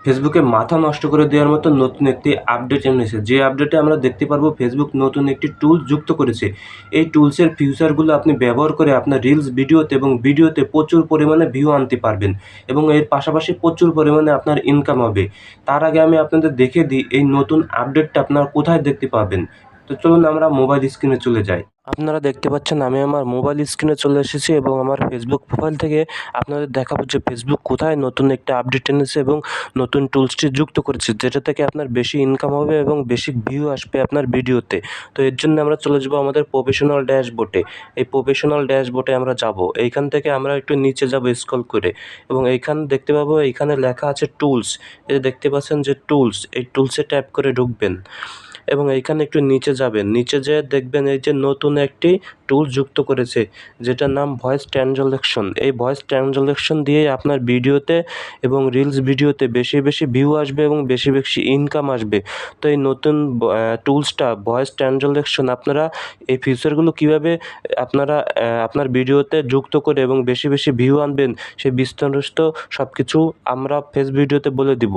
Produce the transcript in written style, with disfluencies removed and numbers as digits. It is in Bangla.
ফেসবুকে মাথা নষ্ট করে দেওয়ার মতো নতুন একটি আপডেট এনেছে। যে আপডেটে আমরা দেখতে পারবো ফেসবুক নতুন একটি টুল যুক্ত করেছে। এই টুলসের ফিচারগুলো আপনি ব্যবহার করে আপনার রিলস ভিডিওতে প্রচুর পরিমাণে ভিউ আনতে পারবেন এবং এর পাশাপাশি প্রচুর পরিমাণে আপনার ইনকাম হবে। তার আগে আমি আপনাদের দেখিয়ে দিই এই নতুন আপডেটটা আপনারা কোথায় দেখতে পাবেন। তো চলুন আমরা মোবাইল স্ক্রিনে চলে যাই। আপনারা দেখতে পাচ্ছেন আমি আমার মোবাইল স্ক্রিনে চলে এসেছি এবং আমার ফেসবুক প্রোফাইল থেকে আপনাদের দেখাবো যে ফেসবুক কোথায় নতুন একটা আপডেট এনেছে এবং নতুন টুলসটি যুক্ত করেছে, যেটা থেকে আপনার বেশি ইনকাম হবে এবং বেশি ভিউ আসবে আপনার ভিডিওতে। তো এর জন্য আমরা চলে যাবো আমাদের প্রফেশনাল ড্যাশবোর্ডে। এই প্রফেশনাল ড্যাশবোর্ডে আমরা যাব। এইখান থেকে আমরা একটু নিচে যাব স্ক্রল করে এবং এইখানে দেখতে পাবো এইখানে লেখা আছে টুলস। এই দেখতে পাচ্ছেন যে টুলস, এই টুলসে ট্যাপ করে ঢুকবেন এবং এইখানে একটু নিচে যাবেন। নিচে যেয়ে দেখবেন এই যে নতুন একটি টুল যুক্ত করেছে, যেটার নাম ভয়েস ট্রানজালেকশন। এই ভয়েস ট্রানজালেকশন দিয়ে আপনার ভিডিওতে এবং রিলস ভিডিওতে বেশি বেশি ভিউ আসবে এবং বেশি বেশি ইনকাম আসবে। তো এই নতুন টুলসটা ভয়েস ট্রানজালেকশন, আপনারা এই ফিচারগুলো কীভাবে আপনারা আপনার ভিডিওতে যুক্ত করে এবং বেশি বেশি ভিউ আনবেন সেই বিস্তারিত সব কিছু আমরা ভিডিওতে বলে দিব।